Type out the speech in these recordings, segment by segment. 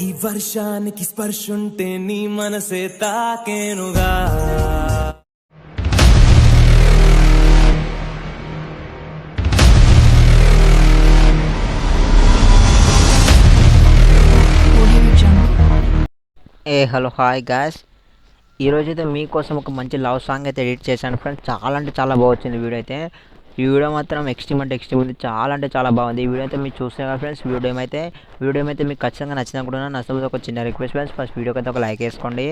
ఈ వర్షానికి స్పర్శుంటే నీ మనసే తాకేనుగా. హలో హాయ్ గాయ్స్, ఈరోజైతే మీకోసం ఒక మంచి లవ్ సాంగ్ అయితే ఎడిట్ చేశాను ఫ్రెండ్స్. చాలా అంటే చాలా బాగా వచ్చింది వీడియో అయితే. ఈ వీడియో మాత్రం ఎక్స్ట్రీమ్ అంటే ఎక్స్ట్రీమ్ ఉంది, చాలా అంటే చాలా బాగుంది. ఈ వీడియో అయితే మీరు చూస్తే కదా ఫ్రెండ్స్, వీడియో అయితే మీకు ఖచ్చితంగా నచ్చిందనుకుంటున్నా. నచ్చినప్పుడు ఒక చిన్న రిక్వెస్ట్ ఫ్రెండ్స్, ఫస్ట్ వీడియోకి అయితే ఒక లైక్ వేసుకోండి.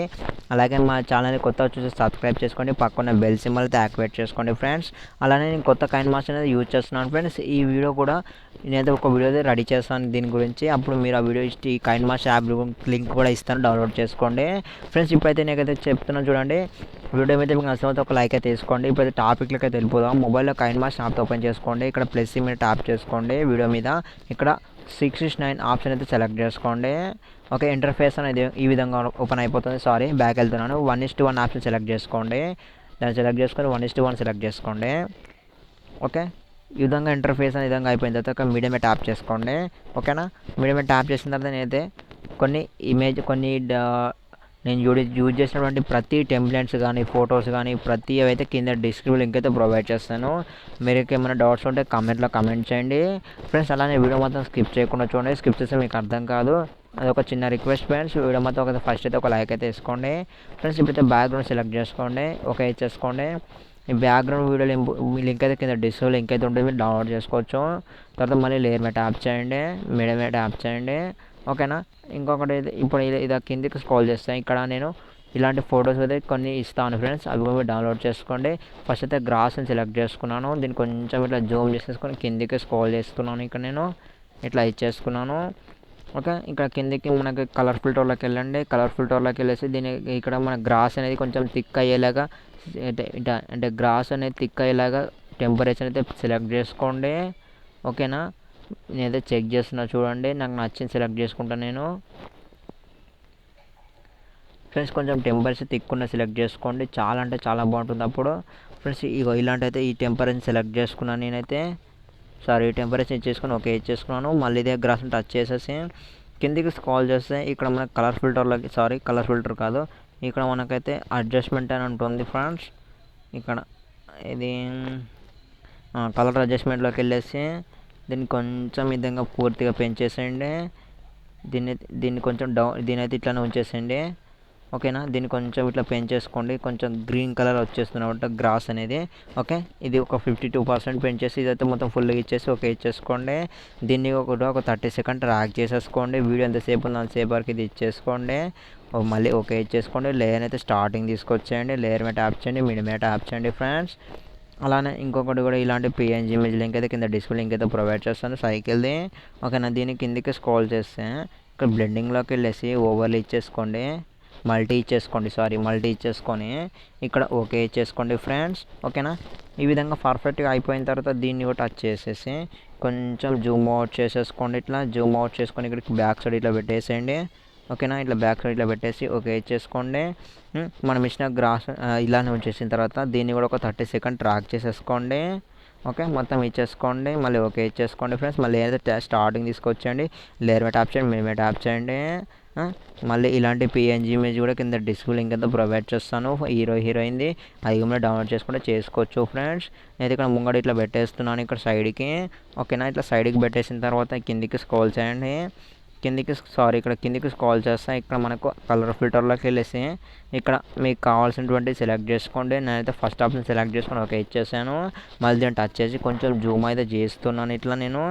అలాగే మా ఛానల్ని కొత్తగా చూసి సబ్స్క్రైబ్ చేసుకోండి, పక్కన బెల్ సింబల్ అయితే యాక్టివేట్ చేసుకోండి ఫ్రెండ్స్. అలానే నేను కొత్త కైన్మాస్టర్ అనేది యూజ్ చేస్తున్నాను ఫ్రెండ్స్. ఈ వీడియో కూడా నేనైతే ఒక వీడియో అయితే రెడీ చేస్తాను దీని గురించి. అప్పుడు మీరు ఆ వీడియో ఇచ్చి ఈ కైన్మాస్టర్ యాప్ లింక్ కూడా ఇస్తాను, డౌన్లోడ్ చేసుకోండి ఫ్రెండ్స్. ఇప్పుడైతే నేనైతే చెప్తున్నాను చూడండి, వీడియో అయితే మీకు నచ్చితే ఒక లైక్ అయితే తీసుకోండి. ఇప్పుడైతే టాపిక్లకి అయితే వెళ్ళిపోదాం. మొబైల్లో కైన్మాస్టర్ యాప్ ఓపెన్ చేసుకోండి, ఇక్కడ ప్లస్ మీద ట్యాప్ చేసుకోండి. వీడియో మీద ఇక్కడ 669 ఆప్షన్ అయితే సెలెక్ట్ చేసుకోండి. ఓకే, ఇంటర్ఫేస్ అనేది ఈ విధంగా ఓపెన్ అయిపోతుంది. సారీ, బ్యాక్ వెళ్తున్నాను. 1:1 ఆప్షన్ సెలెక్ట్ చేసుకోండి. దాన్ని సెలెక్ట్ చేసుకొని 1:1 సెలెక్ట్ చేసుకోండి. ఓకే, ఈ విధంగా ఇంటర్ఫేస్ అనే విధంగా అయిపోయిన తర్వాత మీడియం మీద ట్యాప్ చేసుకోండి. ఓకేనా, మీడియం మీద ట్యాప్ చేసిన తర్వాత నేనైతే కొన్ని నేను యూజ్ చేసినటువంటి ప్రతి టెంప్లెట్స్ కానీ ఫొటోస్ కానీ ప్రతి అయితే కింద డిస్క్రిప్షన్ లింక్ అయితే ప్రొవైడ్ చేస్తాను. మీరు ఏమైనా డౌట్స్ ఉంటే కామెంట్లో కామెంట్ చేయండి ఫ్రెండ్స్. అలానే వీడియో మొత్తం స్కిప్ చేయకుండా చూడండి, స్కిప్ చేస్తే మీకు అర్థం కాదు. అది ఒక చిన్న రిక్వెస్ట్ ఫ్రెండ్స్. వీడియో మొత్తం ఒక ఫస్ట్ అయితే ఒక లైక్ అయితే వేసుకోండి ఫ్రెండ్స్. ఇప్పుడైతే బ్యాక్గ్రౌండ్ సెలెక్ట్ చేసుకోండి, ఓకే ఇచ్చేసుకోండి. ఈ బ్యాక్గ్రౌండ్ వీడియో లింక్ అయితే కింద డిస్క్రిప్షన్ లింక్ అయితే ఉంటుంది, మీరు డౌన్లోడ్ చేసుకోవచ్చు. తర్వాత మళ్ళీ లేయర్ మీద ట్యాప్ చేయండి, మీడియం మీద ట్యాప్ చేయండి. ఓకేనా, ఇంకొకటి ఇప్పుడు ఇది కిందికి స్క్రోల్ చేస్తాను. ఇక్కడ నేను ఇలాంటి ఫొటోస్ అయితే కొన్ని ఇస్తాను ఫ్రెండ్స్, అవి కూడా డౌన్లోడ్ చేసుకోండి. ఫస్ట్ అయితే గ్రాస్ని సెలెక్ట్ చేసుకున్నాను, దీన్ని కొంచెం ఇట్లా జూమ్ చేసేసుకొని కిందికి స్క్రోల్ చేస్తున్నాను. ఇక్కడ నేను ఇట్లా ఇచ్చేసుకున్నాను. ఓకే, ఇక్కడ కిందికి మనకి కలర్ ఫిల్టర్లోకి వెళ్ళండి. కలర్ ఫిల్టర్లోకి వెళ్ళేసి దీని ఇక్కడ మన గ్రాస్ అనేది కొంచెం థిక్ అయ్యేలాగా, అంటే గ్రాస్ అనేది థిక్ అయ్యేలాగా టెంపరేచర్ అయితే సెలెక్ట్ చేసుకోండి. ఓకేనా, నేనైతే చెక్ చేస్తున్నా చూడండి, నాకు నచ్చింది సెలెక్ట్ చేసుకుంటాను నేను ఫ్రెండ్స్. కొంచెం టెంపరేచర్ తిక్కున్న సెలెక్ట్ చేసుకోండి, చాలా అంటే చాలా బాగుంటుంది అప్పుడు ఫ్రెండ్స్. ఇగో ఇలాంటి అయితే ఈ టెంపరేచర్ సెలెక్ట్ చేసుకున్నాను నేనైతే. సారీ, టెంపరేచర్ ఇచ్చేసుకుని ఓకే ఇచ్చేసుకున్నాను. మళ్ళీ ఇదే గ్రాస్ని టచ్ చేసేసి కిందికి స్క్రోల్ చేస్తే ఇక్కడ మనకు కలర్ ఫిల్టర్లోకి, సారీ కలర్ ఫిల్టర్ కాదు, ఇక్కడ మనకైతే అడ్జస్ట్మెంట్ అని ఉంటుంది ఫ్రెండ్స్. ఇక్కడ ఇది కలర్ అడ్జస్ట్మెంట్లోకి వెళ్ళేసి దీన్ని కొంచెం విధంగా పూర్తిగా పెంచేసేయండి. దీన్ని కొంచెం దీని అయితే ఇట్లానే ఉంచేసేయండి. ఓకేనా, దీన్ని కొంచెం ఇట్లా పెంచేసుకోండి, కొంచెం గ్రీన్ కలర్ వచ్చేస్తున్నమాట గ్రాస్ అనేది. ఓకే, ఇది ఒక 52% పెంచేసి ఇదైతే మొత్తం ఫుల్గా ఇచ్చేసి ఓకే ఇచ్చేసుకోండి. దీన్ని ఒక 30 సెకండ్ ట్రాక్ చేసేసుకోండి. వీడియో ఎంతసేపు ఉంది అంతసేపు వరకు ఇది ఇచ్చేసుకోండి. మళ్ళీ ఓకే ఇచ్చేసుకోండి. లేయర్ అయితే స్టార్టింగ్ తీసుకొచ్చేయండి, లేయర్ మీద ట్యాప్ చేయండి, మీడియం మీద ట్యాప్ చేయండి ఫ్రెండ్స్. అలానే ఇంకొకటి కూడా ఇలాంటి పిఎన్జీ ఇమేజ్ లింక్ అయితే కింద డిస్ప్లే లింక్ అయితే ప్రొవైడ్ చేస్తాను సైకిల్ది. ఓకేనా, దీని కిందికి స్క్రోల్ చేస్తే ఇక్కడ బ్లెండింగ్లోకి వెళ్ళేసి ఓవర్లీ ఇచ్చేసుకోండి, మల్టీ ఇచ్చేసుకొని ఇక్కడ ఓకే ఇచ్చేసుకోండి ఫ్రెండ్స్. ఓకేనా, ఈ విధంగా పర్ఫెక్ట్గా అయిపోయిన తర్వాత దీన్ని కూడా టచ్ చేసేసి కొంచెం జూమ్ అవుట్ చేసేసుకోండి. ఇట్లా జూమ్ అవుట్ చేసుకొని ఇక్కడికి బ్యాక్ సైడ్ ఇట్లా పెట్టేసేయండి. ఓకేనా, ఇట్లా బ్యాక్ సైడ్ ఇట్లా పెట్టేసి ఓకే ఇచ్చేసుకోండి. మనం ఇచ్చిన గ్రాస్ ఇలానే ఉంచేసిన తర్వాత దీన్ని కూడా ఒక 30 సెకండ్ ట్రాక్ చేసేసుకోండి. ఓకే, మొత్తం ఇచ్చేసుకోండి, మళ్ళీ ఓకే ఇచ్చేసుకోండి ఫ్రెండ్స్. మళ్ళీ ఏదైతే స్టార్టింగ్ తీసుకొచ్చేయండి, లేయర్ మీద ట్యాప్ చేయండి, మీద ట్యాప్ చేయండి. మళ్ళీ ఇలాంటి పిఎన్జీ ఇమేజ్ కూడా కింద డిస్ప్లే లింక్ అంతా ప్రొవైడ్ చేస్తాను, హీరోయిన్ది, అది కూడా డౌన్లోడ్ చేసుకుంటే చేసుకోవచ్చు ఫ్రెండ్స్. నేను ఇక్కడ ముంగడ ఇట్లా పెట్టేస్తున్నాను ఇక్కడ సైడ్కి. ఓకేనా, ఇట్లా సైడ్కి పెట్టేసిన తర్వాత కిందికి స్క్రోల్ చేయండి. ఇక్కడ కిందికి స్క్రోల్ చేస్తే ఇక్కడ మనకు కలర్ ఫిల్టర్లోకి వెళ్ళేసి ఇక్కడ మీకు కావాల్సినటువంటి సెలెక్ట్ చేసుకోండి. నేనైతే ఫస్ట్ ఆప్షన్ సెలెక్ట్ చేసుకొని ఓకే ఇచ్చేసాను. మళ్ళీ దీన్ని టచ్ చేసి కొంచెం జూమ్ అయితే చేస్తున్నాను ఇట్లా నేను.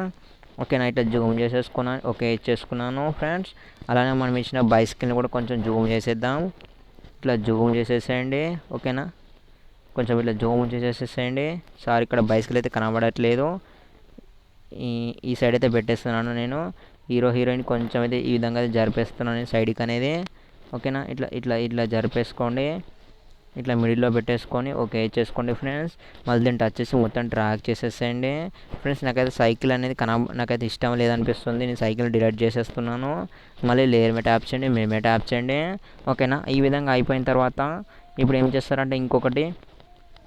ఓకేనా, ఇట్లా జూమ్ చేసేసుకున్నాను, ఓకే ఇచ్చేసుకున్నాను ఫ్రెండ్స్. అలానే మనం ఇచ్చిన బైస్కిల్ని కూడా కొంచెం జూమ్ చేసేద్దాం, ఇట్లా జూమ్ చేసేసేయండి. ఓకేనా, కొంచెం ఇట్లా జూమ్ చేసేసేయండి. సారీ, ఇక్కడ బైస్కిల్ అయితే కనబడట్లేదు, ఈ సైడ్ అయితే పెట్టేస్తున్నాను నేను. హీరోయిన్ కొంచెం అయితే ఈ విధంగా అయితే జరిపేస్తున్నాను సైడ్కి అనేది. ఓకేనా, ఇట్లా జరిపేసుకోండి, ఇట్లా మిడిల్లో పెట్టేసుకొని ఓకే చేసుకోండి ఫ్రెండ్స్. మళ్ళీ దీన్ని టచ్ చేసి మొత్తం ట్రాక్ చేసేసేయండి ఫ్రెండ్స్. నాకైతే సైకిల్ అనేది నాకైతే ఇష్టం లేదనిపిస్తుంది, నేను సైకిల్ డిలీట్ చేసేస్తున్నాను. మళ్ళీ లేయర్ మీద ట్యాప్ చేయండి, మీద ట్యాప్ చేయండి. ఓకేనా, ఈ విధంగా అయిపోయిన తర్వాత ఇప్పుడు ఏం చేస్తారంటే ఇంకొకటి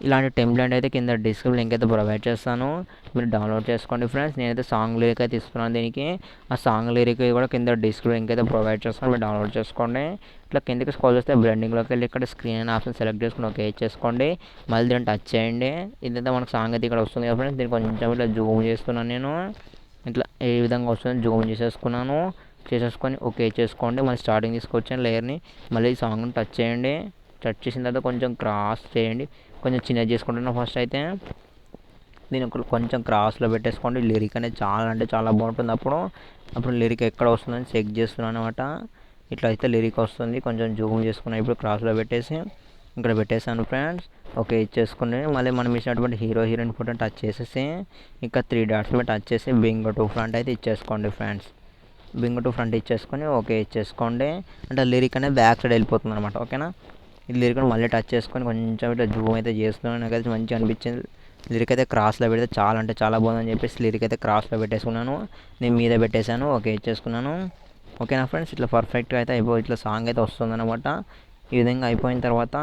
ఇలాంటి టెంప్లెట్ అయితే కింద డిస్క్రిప్షన్ లింక్ అయితే ప్రొవైడ్ చేస్తాను, మీరు డౌన్లోడ్ చేసుకోండి ఫ్రెండ్స్. నేనైతే సాంగ్ లిరిక్ అయితే ఇస్తున్నాను దీనికి. ఆ సాంగ్ లిరిక్ కూడా కింద డిస్క్రిప్షన్ లింక్ అయితే ప్రొవైడ్ చేస్తాను, మీరు డౌన్లోడ్ చేసుకోండి. ఇట్లా కిందకి స్క్రోల్ చేస్తే బ్లెండింగ్లోకి వెళ్ళి ఇక్కడ స్క్రీన్ అనే ఆప్షన్ సెలెక్ట్ చేసుకుని ఓకే చేసుకోండి. మళ్ళీ దీన్ని టచ్ చేయండి. ఇదైతే మనకు సాంగ్ అయితే ఇక్కడ వస్తుంది కదా ఫ్రెండ్స్. దీన్ని కొంచెం ఇట్లా జూమ్ చేస్తున్నాను నేను. ఇట్లా ఏ విధంగా వస్తుంది జూమ్ చేసేసుకొని ఓకే చేసుకోండి. మళ్ళీ స్టార్టింగ్ తీసుకొచ్చాను లేయర్ని, మళ్ళీ సాంగ్ని టచ్ చేయండి. టచ్ చేసిన తర్వాత కొంచెం క్రాస్ చేయండి, కొంచెం చిన్నది చేసుకుంటున్నాను ఫస్ట్ అయితే. దీని కొంచెం క్రాస్లో పెట్టేసుకోండి. లిరిక్ అనేది చాలా అంటే చాలా బాగుంటుంది. అప్పుడు లిరిక్ ఎక్కడ వస్తుందని చెక్ చేస్తున్నాను అనమాట. ఇట్లా అయితే లిరిక్ వస్తుంది. కొంచెం జూమ్ చేసుకున్నాను. ఇప్పుడు క్రాస్లో పెట్టేసి ఇక్కడ పెట్టేసాను ఫ్రెండ్స్. ఓకే ఇచ్చేసుకుని మళ్ళీ మనం ఇచ్చినటువంటి హీరో హీరోయిన్ ఫోటో టచ్ చేసేసి ఇంకా 3 డాట్స్ మీద టచ్ చేసి బింగ్ టు ఫ్రంట్ అయితే ఇచ్చేసుకోండి ఫ్రెండ్స్. బింగ్ టు ఫ్రంట్ ఇచ్చేసుకొని ఓకే ఇచ్చేసుకోండి. అంటే లిరిక్ అనేది బ్యాక్ సైడ్ వెళ్ళిపోతుంది అనమాట. ఓకేనా, ఈ లిరిక్ మళ్ళీ టచ్ చేసుకొని కొంచెం ఇట్లా జూమ్ అయితే చేస్తున్నాను. నాకైతే మంచిగా అనిపించింది. లిరిక్ అయితే క్రాస్లో పెడితే చాలా అంటే చాలా బాగుందని చెప్పేసి లిరిక్ అయితే క్రాస్లో పెట్టేసుకున్నాను. నేను మీద పెట్టేశాను, ఓకే ఇచ్చేసుకున్నాను. ఓకేనా ఫ్రెండ్స్, ఇట్లా పర్ఫెక్ట్గా అయితే ఇట్లా సాంగ్ అయితే వస్తుందన్నమాట. ఈ విధంగా అయిపోయిన తర్వాత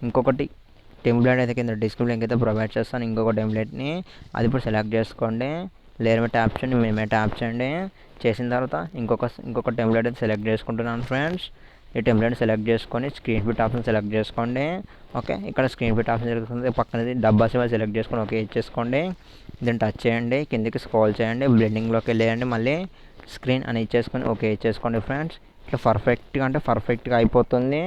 ఇంకొకటి టెంప్లెట్ అయితే కింద డిస్క్రిప్షన్ లింక్ అయితే ప్రొవైడ్ చేస్తాను. ఇంకొక టెంప్లెట్ని అది ఇప్పుడు సెలెక్ట్ చేసుకోండి. లేయర్ మీద ట్యాప్ చేయండి, మేమే ట్యాప్ చేయండి. చేసిన తర్వాత ఇంకొక టెంప్లెట్ అయితే సెలెక్ట్ చేసుకుంటున్నాను ఫ్రెండ్స్. ఈ టెంప్లెట్ సెలెక్ట్ చేసుకొని స్క్రీన్ ఫిట్ ఆప్షన్ సెలెక్ట్ చేసుకోండి. ఓకే, ఇక్కడ స్క్రీన్ ఫిట్ ఆప్షన్ జరుగుతుంది, పక్కనది డబ్బా సింబల్ సెలెక్ట్ చేసుకొని ఓకే ఇచ్చేసుకోండి. దీన్ని టచ్ చేయండి, కిందికి స్క్రోల్ చేయండి, బ్లెండింగ్లోకి వెళ్ళేయండి, మళ్ళీ స్క్రీన్ అని ఇచ్చేసుకొని ఓకే ఇచ్చేసుకోండి ఫ్రెండ్స్. ఇట్లా పర్ఫెక్ట్గా అయిపోతుంది.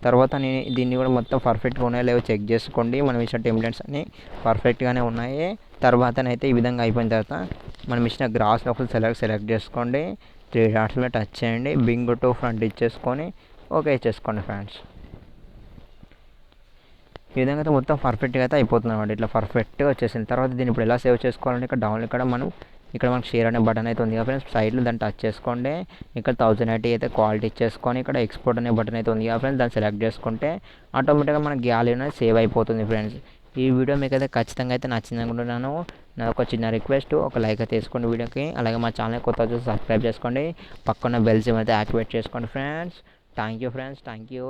తర్వాత నేను దీన్ని కూడా మొత్తం పర్ఫెక్ట్గా ఉన్నాయో లేవో చెక్ చేసుకోండి. మనం ఇచ్చిన టెంప్లెట్స్ అన్నీ పర్ఫెక్ట్గానే ఉన్నాయి. తర్వాతనైతే ఈ విధంగా అయిపోయిన తర్వాత మనం ఇచ్చిన గ్రాస్ లోపల సెలెక్ట్ చేసుకోండి. 3 డాట్స్ మీద టచ్ చేయండి, బింగ్ టు ఫ్రంట్ ఇచ్చేసుకొని ఓకే ఇచ్చేసుకోండి ఫ్రెండ్స్. ఈ విధంగా అయితే మొత్తం పర్ఫెక్ట్గా అయితే అయిపోతుంది అనమాట. ఇట్లా పర్ఫెక్ట్గా వచ్చేసిన తర్వాత దీన్ని ఇప్పుడు ఎలా సేవ్ చేసుకోవాలంటే ఇక్కడ మనకు షేర్ అనే బటన్ అయితే ఉంది కదా ఫ్రెండ్స్, సైడ్లో దాన్ని టచ్ చేసుకోండి. ఇక్కడ 1080 అయితే క్వాలిటీ ఇచ్చేసుకొని ఇక్కడ ఎక్స్పోర్ట్ అనే బటన్ అయితే ఉంది కదా ఫ్రెండ్స్, దాన్ని సెలెక్ట్ చేసుకుంటే ఆటోమేటిక్గా మన గ్యాలరీ అనేది సేవ్ అయిపోతుంది ఫ్రెండ్స్. ఈ వీడియో మీకు అయితే ఖచ్చితంగా అయితే నచ్చింది అనుకుంటున్నాను. నా ఒక చిన్న రిక్వెస్ట్, ఒక లైక్ అయితే తీసుకోండి వీడియోకి. అలాగే మా ఛానల్ కొత్త చూసి సబ్స్క్రైబ్ చేసుకోండి, పక్కన బెల్ సింబల్ అయితే యాక్టివేట్ చేసుకోండి friends. Thank you friends, thank you.